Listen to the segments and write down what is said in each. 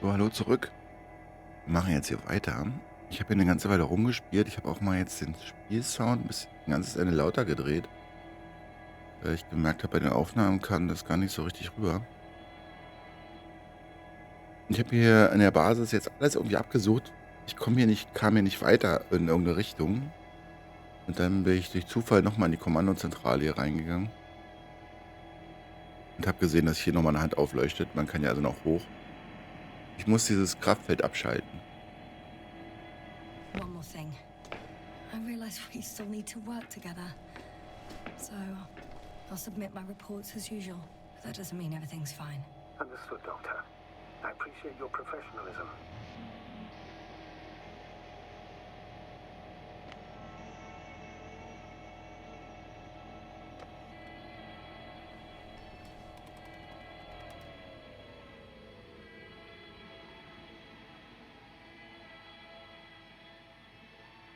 So, hallo zurück. Wir machen jetzt hier weiter. Ich habe hier eine ganze Weile rumgespielt. Ich habe auch mal jetzt den Spielsound ein ganzes Ende lauter gedreht, weil ich gemerkt habe, bei den Aufnahmen kam das gar nicht so richtig rüber. Ich habe hier an der Basis jetzt alles irgendwie abgesucht. Kam hier nicht weiter in irgendeine Richtung. Und dann bin ich durch Zufall nochmal in die Kommandozentrale hier reingegangen und habe gesehen, dass hier nochmal eine Hand aufleuchtet. Man kann ja also noch hoch. Ich muss dieses Kraftfeld abschalten. One more thing. I realize we still need to work together. So, I'll submit my reports as usual. That doesn't mean everything's fine. Understood, Doctor. I appreciate your professionalism.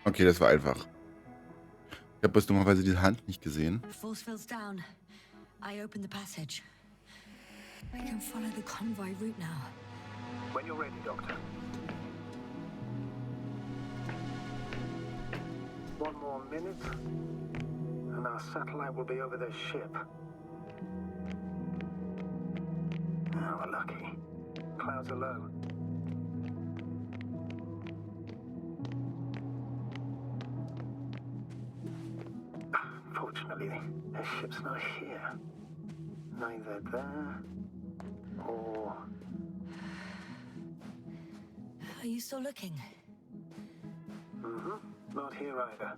Okay, das war einfach. Ich habe bloß dummerweise diese Hand nicht gesehen. Force field's down. I open the passage. We can follow the convoy route now. When you're ready, Doctor. One more minute, and our satellite will be over their ship. Oh, we're lucky. Clouds are low. Fortunately, their ship's not here. Neither there or... Are you still looking? Not here either.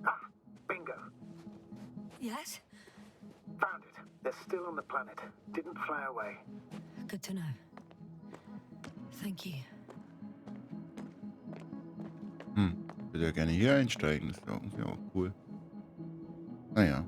Ah, bingo. Yes? Found it. They're still on the planet. Didn't fly away. Good to know. Thank you. Ich würde ja gerne hier einsteigen. Das wäre irgendwie auch cool. Naja.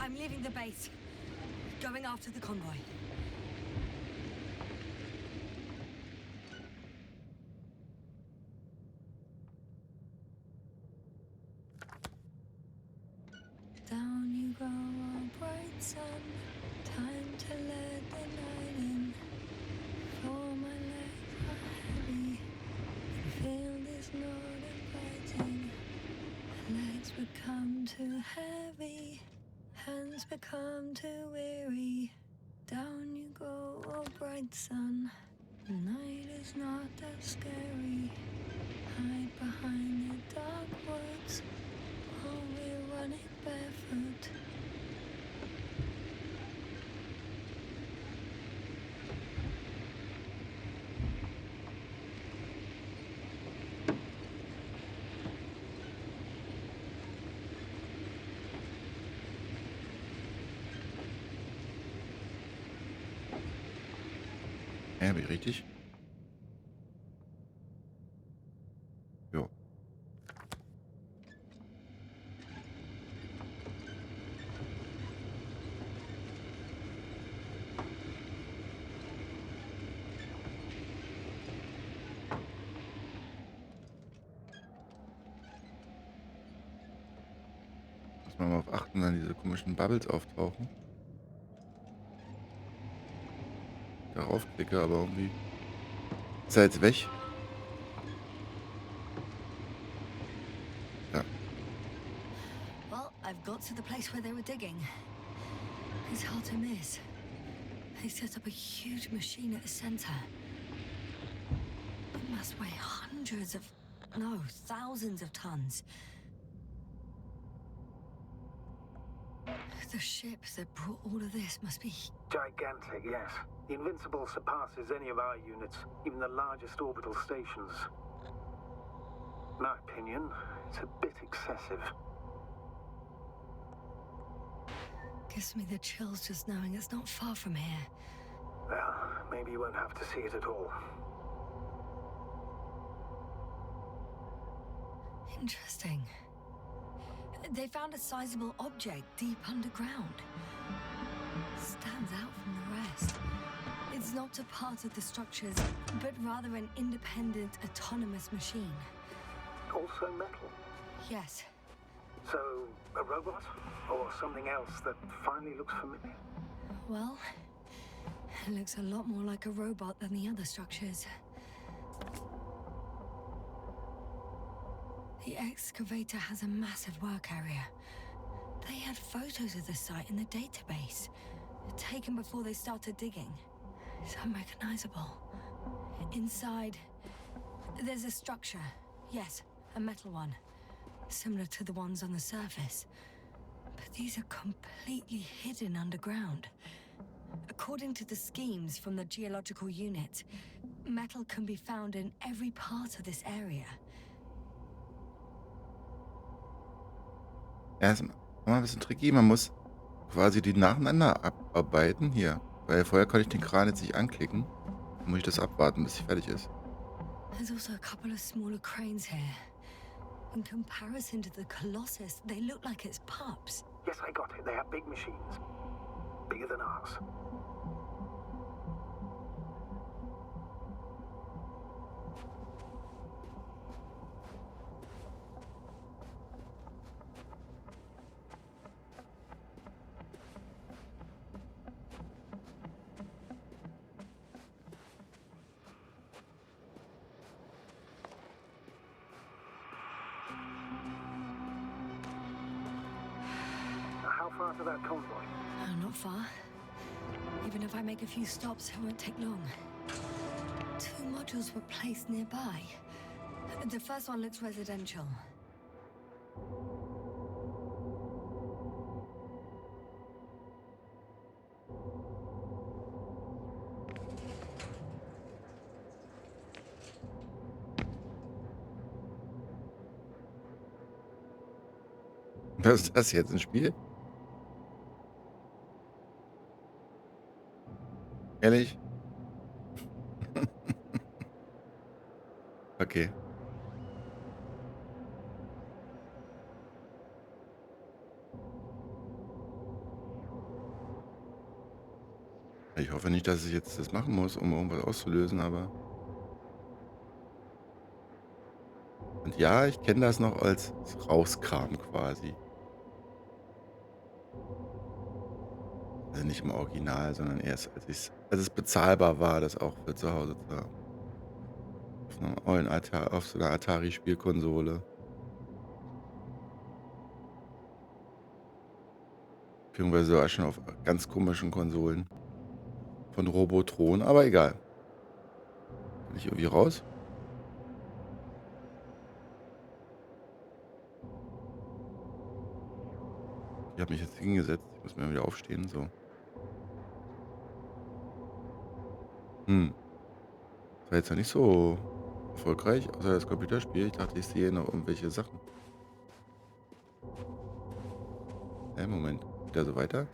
I'm leaving the base. Going after the convoy. Down you go, oh bright sun. Time to let the night in. For my legs are heavy. The field is not inviting. Legs become too heavy. Hands become too weary. Down you go, oh bright sun. The night is not that scary. Hide behind the dark woods while we're running barefoot. Ja, bin ich richtig? Jo. Muss man mal auf achten, wenn diese komischen Bubbles auftauchen. Darauf klicke, aber irgendwie ist er jetzt weg. Ja. Well, I've got to the place where they were digging. It's hard to miss. They set up a huge machine at the center. It must weigh thousands of tons. The ship that brought all of this must be... Gigantic, yes. The Invincible surpasses any of our units, even the largest orbital stations. In my opinion, it's a bit excessive. Gives me the chills just knowing it's not far from here. Well, maybe you won't have to see it at all. Interesting. They found a sizable object deep underground. Stands out from the rest. It's not a part of the structures, but rather an independent, autonomous machine. Also metal. Yes. So, a robot? Or something else that finally looks familiar? Well, it looks a lot more like a robot than the other structures. The excavator has a massive work area. They had photos of the site in the database, taken before they started digging. It's unrecognizable. Inside, there's a structure. Yes, a metal one. Similar to the ones on the surface. But these are completely hidden underground. According to the schemes from the geological unit, metal can be found in every part of this area. Ja, ist mal ein bisschen tricky. Man muss quasi die nacheinander abarbeiten. Hier. Weil vorher konnte ich den Kran jetzt nicht anklicken. Dann muss ich das abwarten, bis sie fertig ist. There's also a couple of smaller cranes here. In comparison to the Colossus, they look like it's pups. Yes, I got it. They have big machines. Bigger than ours. How far to that convoy? Not far. Even if I make a few stops, it won't take long. 2 modules were placed nearby. The first one looks residential. Was ist das jetzt? Ein Spiel? Ehrlich? Okay. Ich hoffe nicht, dass ich jetzt das machen muss, um irgendwas auszulösen, aber... Und ja, ich kenne das noch als Rauskram quasi. Also nicht im Original, sondern erst als es bezahlbar war, das auch für zu Hause zu haben. Auf so einer Atari-Spielkonsole. Beziehungsweise sogar schon auf ganz komischen Konsolen. Von Robotron, aber egal. Bin ich irgendwie raus? Ich habe mich jetzt hingesetzt. Ich muss mir wieder aufstehen. So. Das war jetzt noch nicht so erfolgreich, außer das Computerspiel. Ich dachte, ich sehe noch irgendwelche Sachen. Moment. Wieder so weiter?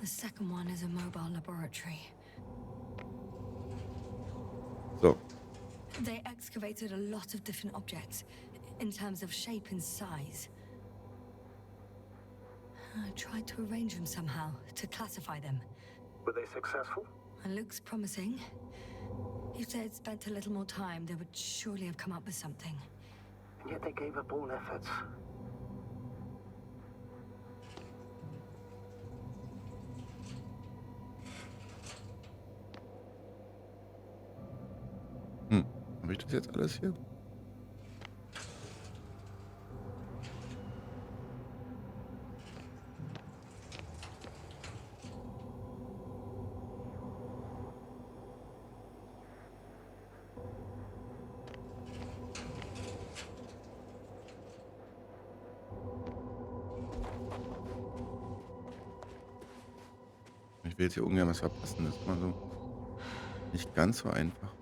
The second one is a mobile laboratory. So. They excavated a lot of different objects, in terms of shape and size. I tried to arrange them somehow, to classify them. Were they successful? It looks promising. If they had spent a little more time, they would surely have come up with something. And yet they gave up all efforts. Habe ich das jetzt alles hier? Ich will jetzt hier ungern was verpassen. Das ist immer so nicht ganz so einfach.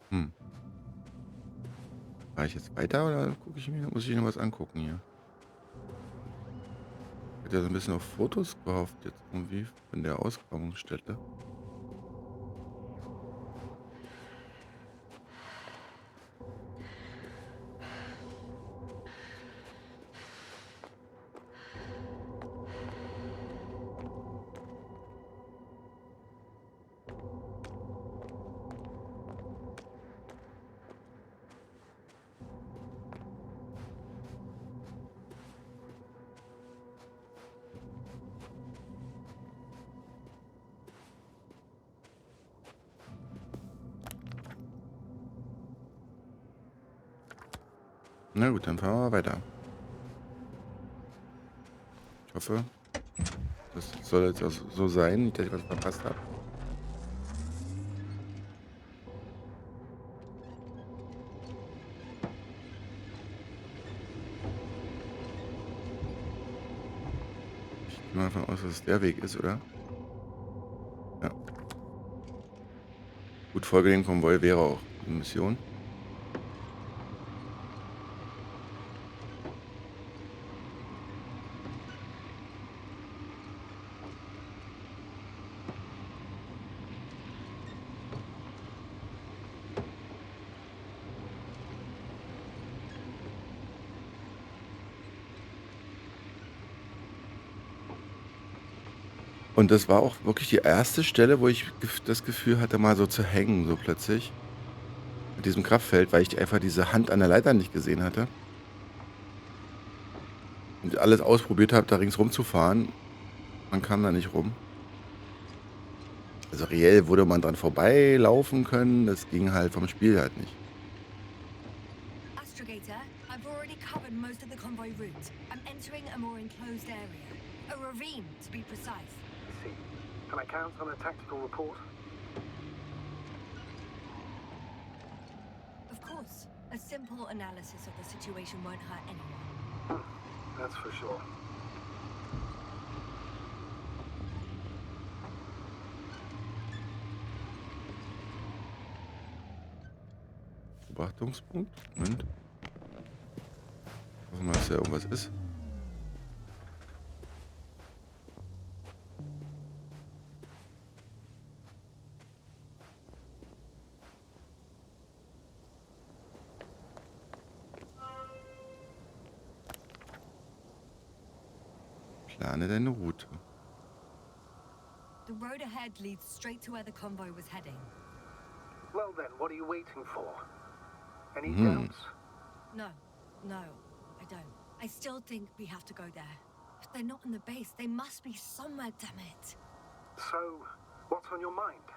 Hm. Fahre ich jetzt weiter oder muss ich mir noch was angucken hier? Ich hätte ja so ein bisschen auf Fotos gehofft jetzt irgendwie von der Ausgrabungsstätte. Na gut, dann fahren wir mal weiter. Ich hoffe, das soll jetzt auch so sein, nicht, dass ich was verpasst habe. Ich gehe mal davon aus, dass es der Weg ist, oder? Ja. Gut, Folge dem Konvoi wäre auch eine Mission. Und das war auch wirklich die erste Stelle, wo ich das Gefühl hatte, mal so zu hängen, so plötzlich. Mit diesem Kraftfeld, weil ich einfach diese Hand an der Leiter nicht gesehen hatte. Und alles ausprobiert habe, da ringsrum zu fahren. Man kam da nicht rum. Also reell würde man dran vorbeilaufen können. Das ging halt vom Spiel halt nicht. Astrogator, I've already covered most of the convoy route. I'm entering a more enclosed area. A ravine, to be precise. I see. Can I count on a tactical report? Of course, a simple analysis of the situation won't hurt anyone. That's for sure. Beobachtungspunkt. Moment. Hoffen wir, dass da irgendwas ist. Plane deine Route. The road ahead leads straight to where the convoy was heading. Well then, what are you waiting for? Any Hmm. doubts? No, I don't. I still think we have to go there. If they're not in the base, they must be somewhere, damn it. So, what's on your mind?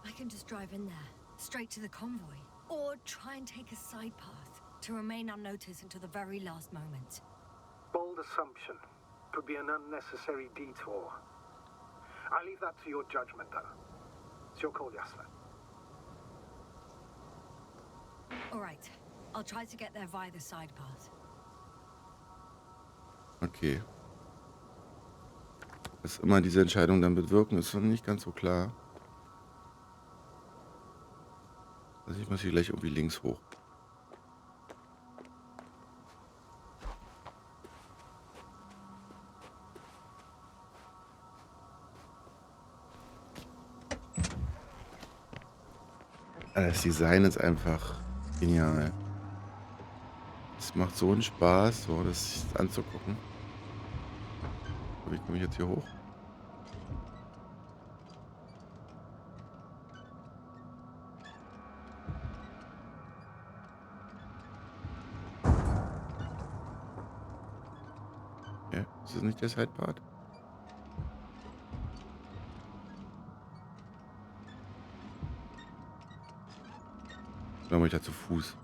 I can just drive in there, straight to the convoy. Or try and take a side path to remain unnoticed until the very last moment. Bold assumption. Could be an unnecessary detour. I leave that to your judgment, though. It's your call, JustMe. All right, I'll try to get there via the side path. Okay. Was immer diese Entscheidung dann bewirken, ist noch nicht ganz so klar. Also ich muss hier gleich irgendwie links hoch. Das Design ist einfach genial. Es macht so einen Spaß, so das anzugucken. Wie komme ich jetzt hier hoch? Ja, ist das nicht der Sidepart? Oder muss ich da zu Fuß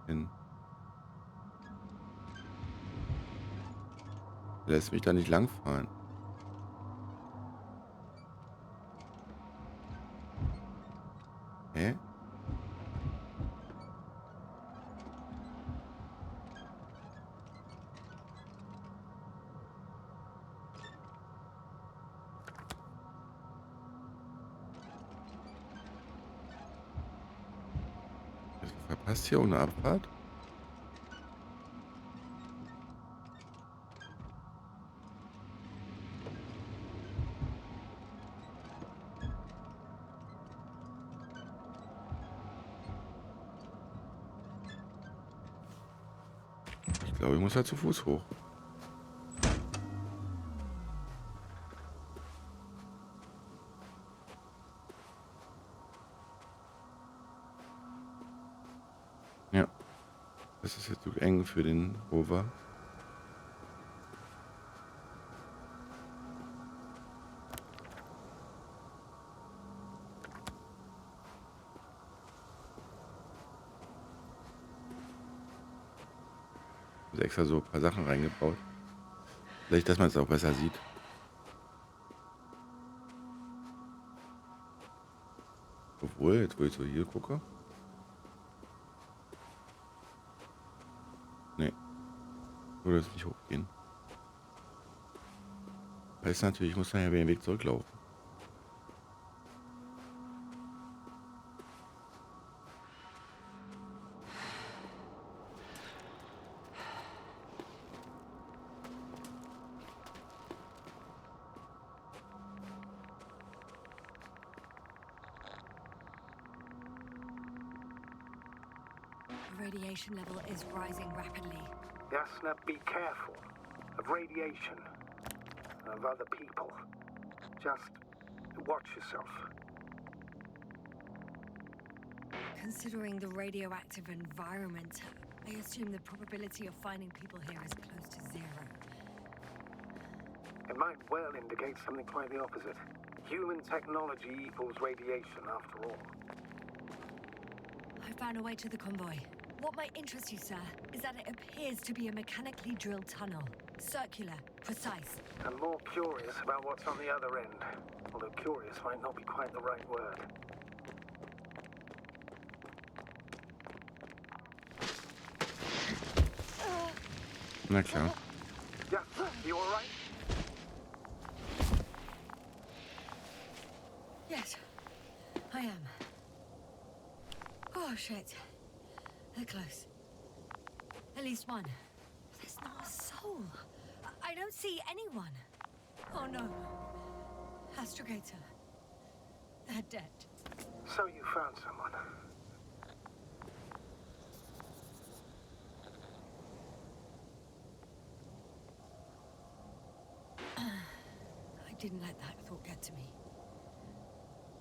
hin? Lässt mich da nicht langfahren. Okay. Ist verpasst hier ohne Abfahrt? Ich glaube, ich muss halt zu Fuß hoch. Ja, das ist jetzt zu eng für den Rover. Ist extra so ein paar Sachen reingebaut. Vielleicht, dass man es auch besser sieht. Obwohl, jetzt wo ich so hier gucke. Nee. Würde es nicht hochgehen. Heißt natürlich, ich muss dann ja wieder den Weg zurücklaufen. Radiation level is rising rapidly. Yes, now be careful of radiation, of other people. Just watch yourself. Considering the radioactive environment, I assume the probability of finding people here is close to zero. It might well indicate something quite the opposite. Human technology equals radiation, after all. I found a way to the convoy. What might interest you, sir, is that it appears to be a mechanically drilled tunnel. Circular, precise. I'm more curious about what's on the other end. Although curious might not be quite the right word. Na klar. Yeah, you all right? Yes, I am. Oh, shit. They're close. At least one. There's not a soul. I don't see anyone. Oh, no. Astrogator. They're dead. So you found someone. I didn't let that thought get to me.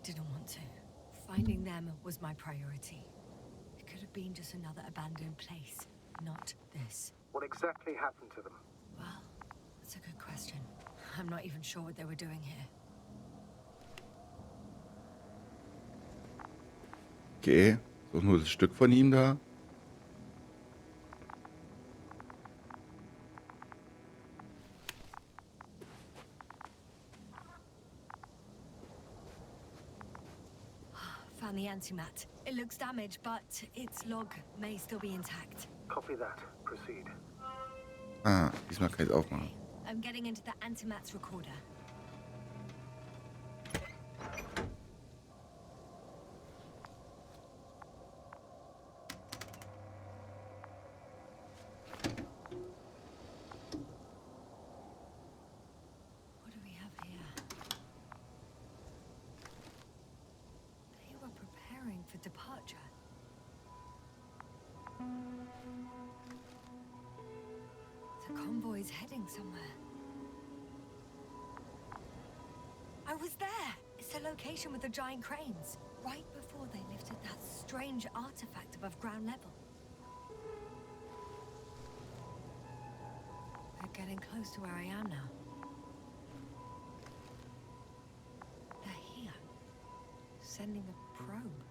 Didn't want to. Finding them was my priority. It could have been just another abandoned place, not this. What exactly happened to them? Well, that's a good question. I'm not even sure what they were doing here. Okay. So nur das Stück von ihm da. Found the antimat. It looks damaged, but its log may still be intact. Copy that. Proceed. Ah, diesmal kann ich es aufmachen. Okay. I'm getting into the antimat's recorder. What do we have here? They were preparing for departure. The convoy's heading somewhere. I was there! It's the location with the giant cranes. Right before they lifted that strange artifact above ground level. They're getting close to where I am now. They're here. Sending a probe.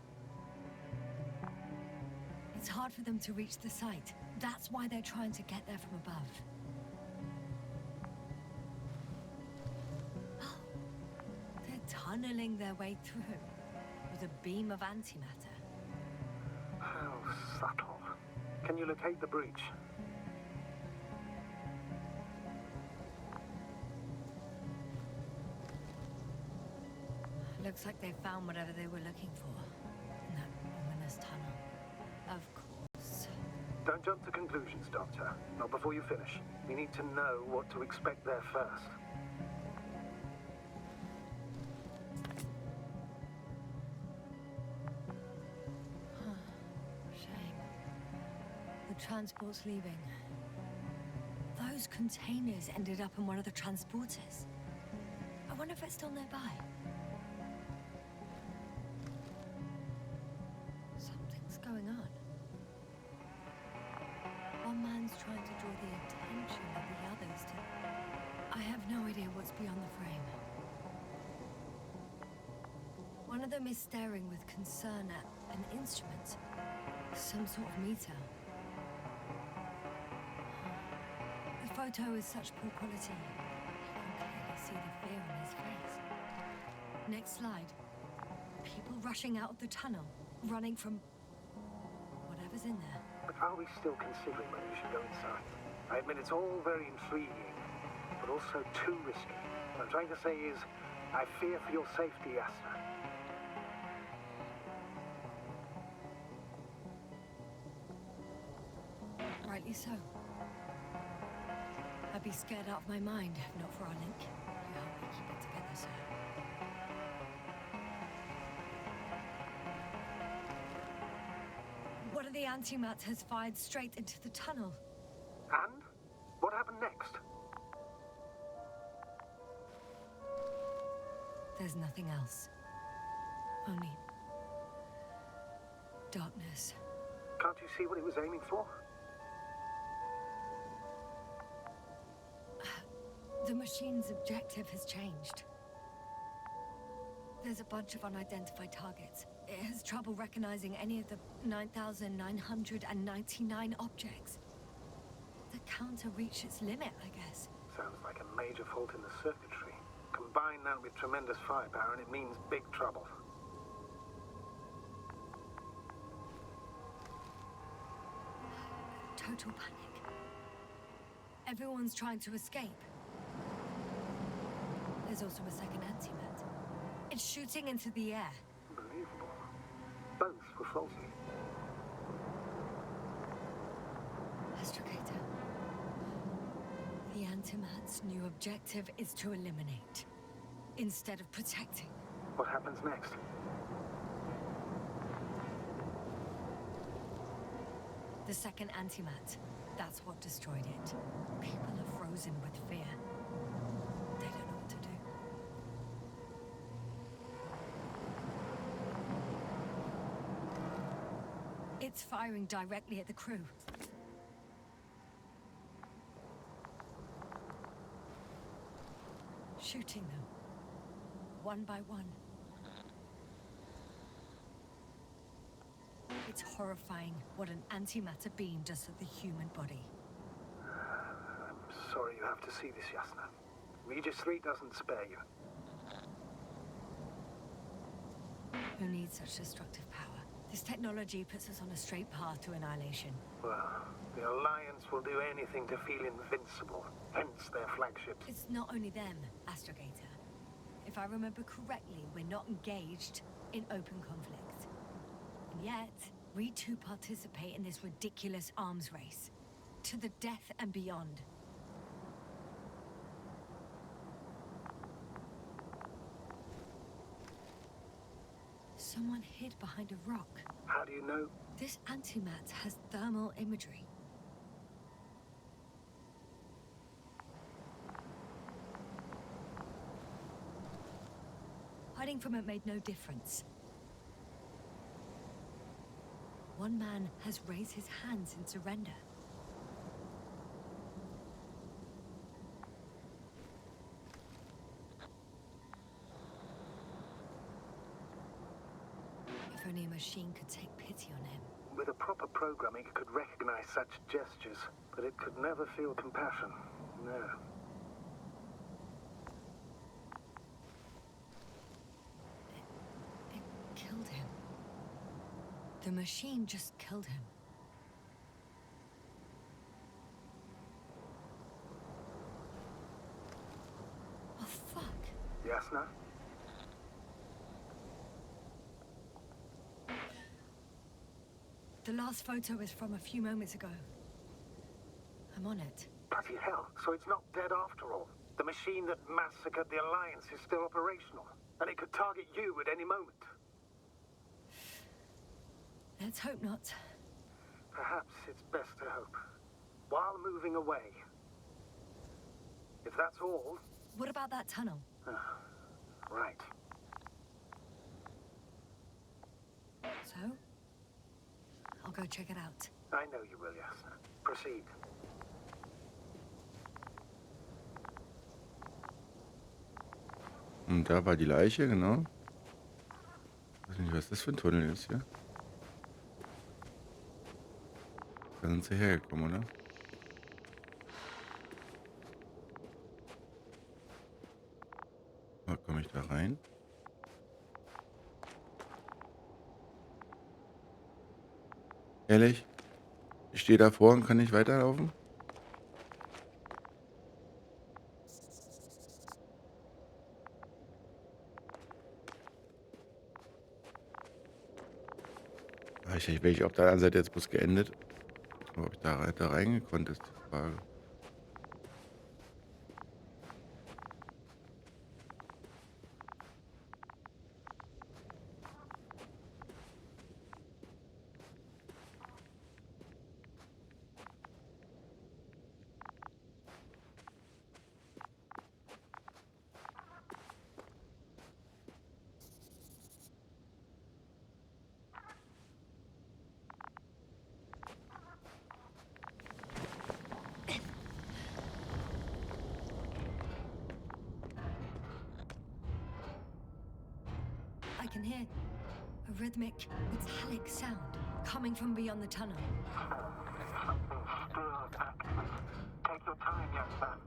It's hard for them to reach the site. That's why they're trying to get there from above. Oh, they're tunneling their way through. With a beam of antimatter. How subtle. Can you locate the breach? Looks like they found whatever they were looking for in that ominous tunnel. Of course. Don't jump to conclusions, Doctor. Not before you finish. We need to know what to expect there first. Shame. The transport's leaving. Those containers ended up in one of the transporters. I wonder if it's still nearby. Something's going on. One man's trying to draw the attention of the others to... I have no idea what's beyond the frame. One of them is staring with concern at an instrument. Some sort of meter. The photo is such poor quality. You can clearly see the fear in his face. Next slide. People rushing out of the tunnel, running from whatever's in there. But are we still considering whether we should go inside? I admit it's all very intriguing, but also too risky. What I'm trying to say is, I fear for your safety, Yasna. Rightly so. I'd be scared out of my mind if not for our link. You help me keep it together, sir. One of the antimats has fired straight into the tunnel. And? What happened next? There's nothing else. Only... darkness. Can't you see what it was aiming for? The machine's objective has changed. There's a bunch of unidentified targets. It has trouble recognizing any of the 9,999 objects. The counter reached its limit, I guess. Sounds like a major fault in the circuitry. Combine that with tremendous firepower and it means big trouble. Total panic. Everyone's trying to escape. There's also a second antimat. It's shooting into the air. Unbelievable. Both were faulty. Astrogator. The antimat's new objective is to eliminate, instead of protecting. What happens next? The second antimat. That's what destroyed it. People are frozen with fear. They don't know what to do. It's firing directly at the crew. Shooting them. One by one. It's horrifying what an antimatter beam does to the human body. I'm sorry you have to see this, Yasna. Regis 3 doesn't spare you. Who needs such destructive power? This technology puts us on a straight path to annihilation. Well, the Alliance will do anything to feel invincible, hence their flagship. It's not only them, Astrogator. If I remember correctly, we're not engaged in open conflict. And yet, we too participate in this ridiculous arms race. To the death and beyond. Someone hid behind a rock. How do you know? This antimat has thermal imagery. Hiding from it made no difference. One man has raised his hands in surrender. If only a machine could take pity on him. With a proper programming, it could recognize such gestures, but it could never feel compassion. No. It killed him. The machine just killed him. Oh, fuck. Jasna? The last photo is from a few moments ago. I'm on it. Bloody hell, so it's not dead after all. The machine that massacred the Alliance is still operational, and it could target you at any moment. Let's hope not. Perhaps it's best to hope. While moving away. If that's all... What about that tunnel? Right. So? I'll go check it out. I know you will, Jasna. Proceed. Und da war die Leiche, genau. Ich weiß nicht, was das für ein Tunnel ist hier. Da sind sie hergekommen, oder? Wo komme ich da rein? Ehrlich? Ich stehe davor und kann nicht weiterlaufen? Ich wäre auf der anderen Seite jetzt bloß geendet. Aber ob ich da reingekonnt ist die Frage. I can hear a rhythmic, metallic sound coming from beyond the tunnel. Take your time, Jasna.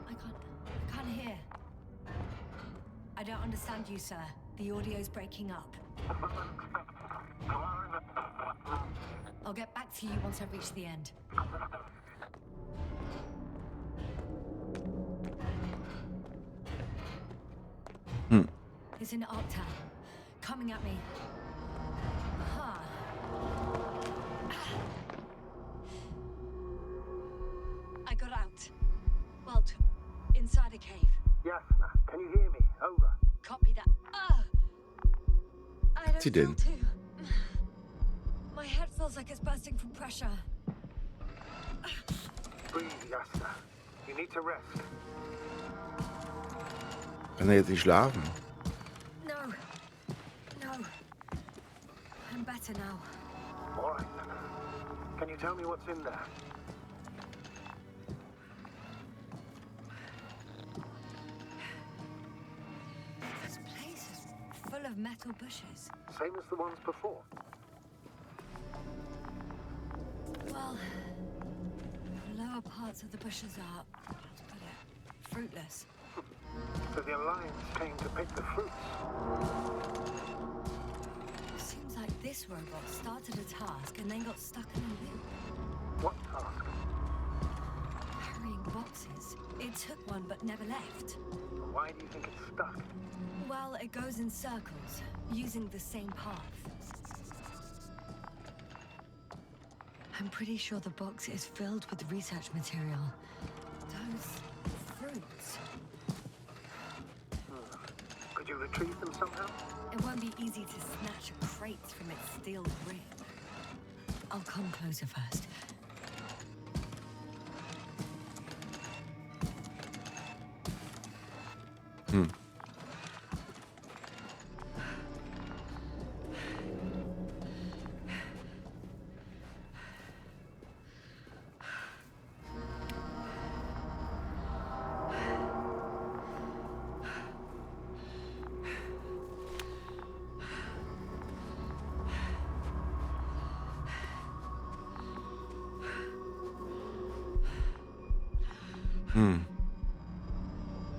I can't hear. I don't understand you, sir. The audio's breaking up. I'll get back to you once I reach the end. It's an octa coming at me. Huh. I got out. Well, inside a cave. Jasna, can you hear me? Over. Copy that. I don't Sie feel denn? too. My head feels like it's bursting from pressure. Breathe, Jasna. You need to rest. Kann er jetzt nicht schlafen? No. I'm better now. All right. Can you tell me what's in there? This place is full of metal bushes. Same as the ones before. Well, the lower parts of the bushes are, let's put it, fruitless. So the Alliance came to pick the fruits. Seems like this robot started a task and then got stuck in a loop. What task? Carrying boxes. It took one but never left. Why do you think it's stuck? Well, it goes in circles, using the same path. I'm pretty sure the box is filled with research material. Those fruits. Could you retrieve them somehow? It won't be easy to snatch a crate from its steel grip. I'll come closer first.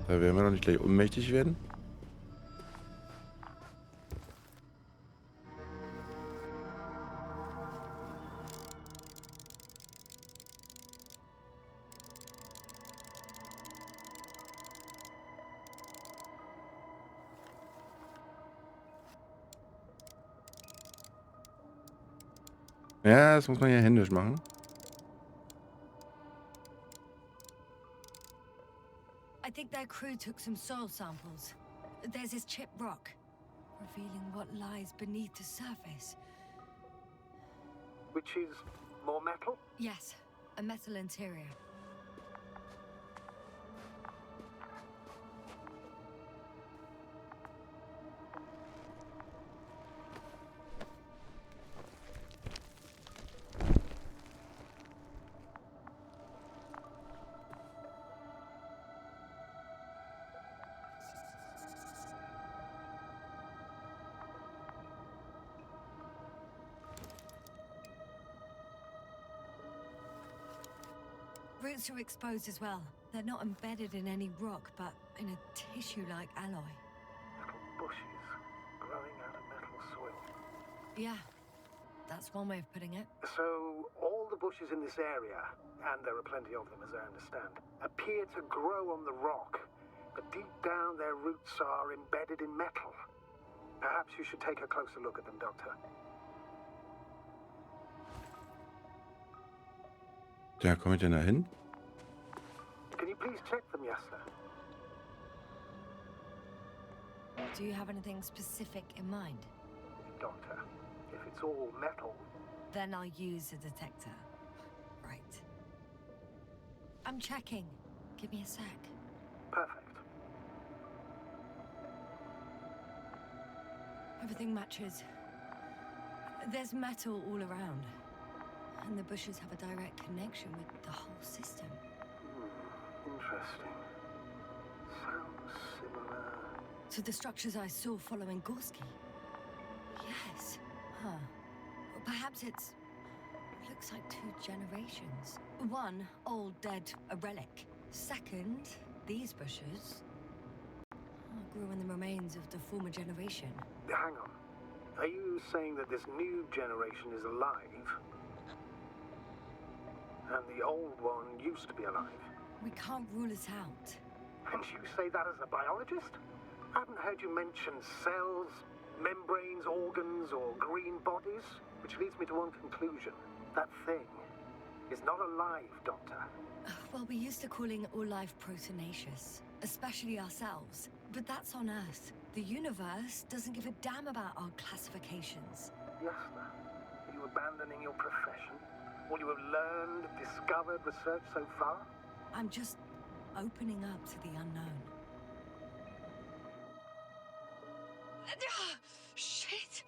Da werden wir noch nicht gleich ohnmächtig werden. Ja, das muss man ja händisch machen. I think their crew took some soil samples. There's this chipped rock, revealing what lies beneath the surface. Which is more metal? Yes, a metal interior. Roots are exposed as well. They're not embedded in any rock, but in a tissue-like alloy. Little bushes growing out of metal soil. Yeah, that's one way of putting it. So, all the bushes in this area, and there are plenty of them as I understand, appear to grow on the rock, but deep down their roots are embedded in metal. Perhaps you should take a closer look at them, Doctor. Ja, komme ich denn da hin? Can you please check them, Yasna? Do you have anything specific in mind? Doctor, if it's all metal, Then I'll use a detector. Right. I'm checking. Give me a sec. perfect. Everything matches. There's metal all around. And the bushes have a direct connection with the whole system. Interesting. Sounds similar. To the structures I saw following Gorski. Yes. Huh. Or perhaps it's... looks like 2 generations. One, old, dead, a relic. Second, these bushes grew in the remains of the former generation. Hang on. Are you saying that this new generation is alive? And the old one used to be alive? We can't rule it out. And you say that as a biologist? I haven't heard you mention cells, membranes, organs, or green bodies, which leads me to one conclusion. That thing is not alive, Doctor. Well, we used to calling all life proteinaceous, especially ourselves. But that's on Earth. The universe doesn't give a damn about our classifications. Yasna, are you abandoning your profession? All you have learned, discovered, researched so far? I'm just opening up to the unknown. Shit!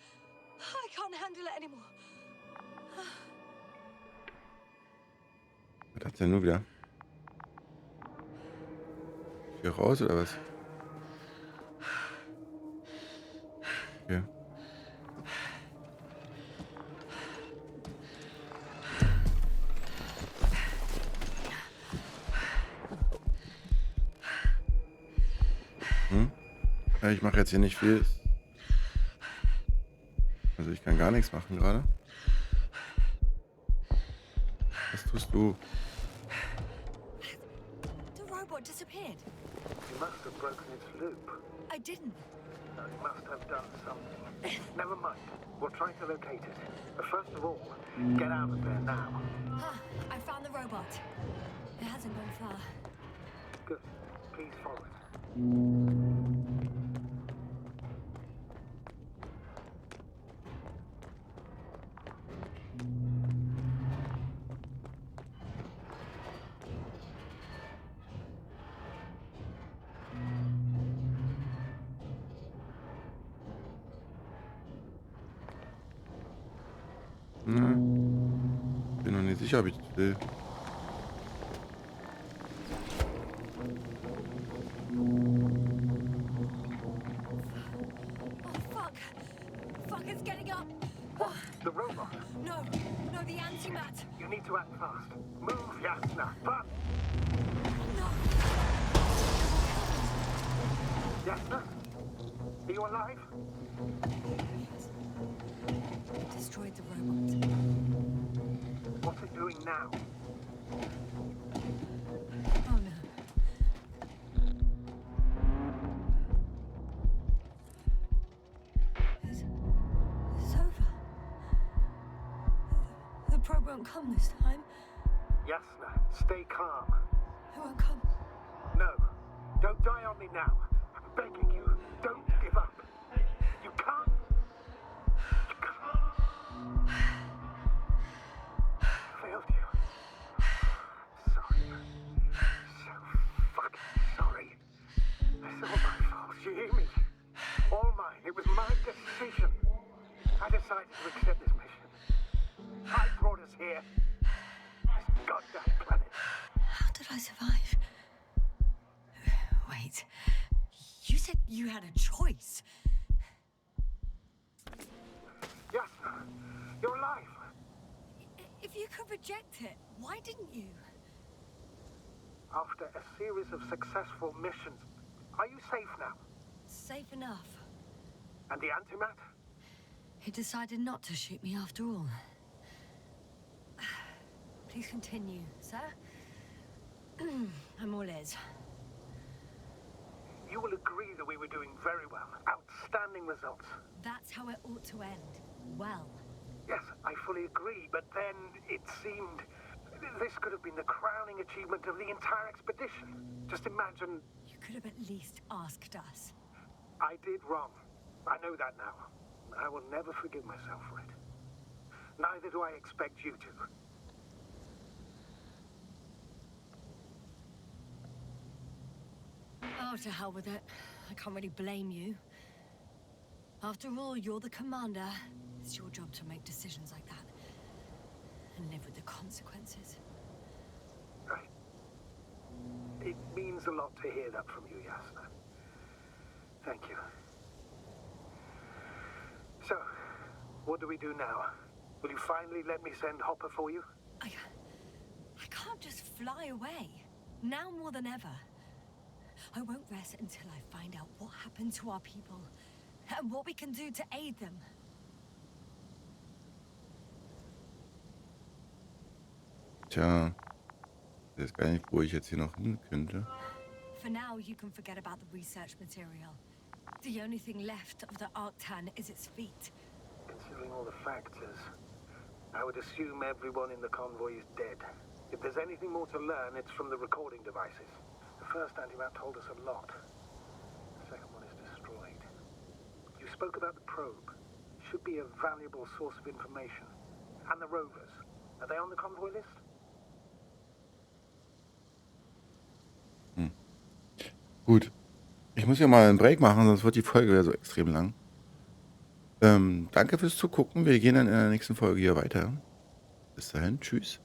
I can't handle it anymore. Was hat's denn nun wieder? Hier raus oder was? Okay. Ja, ich mache jetzt hier nicht viel. Also ich kann gar nichts machen gerade. Was tust du? The robot disappeared. You must have broken its loop. I didn't. No, you must have done something. Never mind. We'll try to locate it. But first of all, get out of there now. I found the robot. It hasn't gone far. Good. Please follow it. Bin noch nicht sicher, ob ich das will. Oh, fuck. Fuck, it's getting up. The robot. No, the antimat. You need to act fast. Move, Yasna. But No. Yasna? Are you alive? Destroyed the robot. What's it doing now? Oh no. It's over. won't come this time. Jasna, stay calm. He won't come. No, don't die on me now. I'm begging you, don't give up. You can't. You can't. I failed you. Sorry. So fucking sorry. It's all my fault, you hear me? All mine. It was my decision. I decided to accept this mission. I brought us here. This goddamn planet. How did I survive? Wait. You said you had a choice. Jasna, you're alive. If you could reject it, why didn't you? After a series of successful missions, are you safe now? Safe enough. And the antimat? He decided not to shoot me after all. Please continue, sir. I'm all ears. You will agree that we were doing very well. Outstanding results. That's how it ought to end. Well. Yes, I fully agree, but then it seemed this could have been the crowning achievement of the entire expedition. Just imagine. You could have at least asked us. I did wrong. I know that now. I will never forgive myself for it. Neither do I expect you to. Oh, to hell with it. I can't really blame you. After all, you're the commander. It's your job to make decisions like that. And live with the consequences. Right. It means a lot to hear that from you, Jasna. Thank you. So, what do we do now? Will you finally let me send Hopper for you? I can't just fly away. Now more than ever. I won't rest until I find out what happened to our people. And what we can do to aid them. Tja, ich weiß gar nicht, wo ich jetzt hier noch hin könnte. For now, you can forget about the research material. The only thing left of the Arctan is its feet. Considering all the factors, I would assume everyone in the convoy is dead. If there's anything more to learn, it's from the recording devices. The first antimat told us a lot. The second one is destroyed. You spoke about the probe. Should be a valuable source of information. And the rovers. Are they on the convoy list? Gut. Ich muss ja mal einen Break machen, sonst wird die Folge wieder so extrem lang. Danke fürs Zugucken. Wir gehen dann in der nächsten Folge hier weiter. Bis dahin. Tschüss.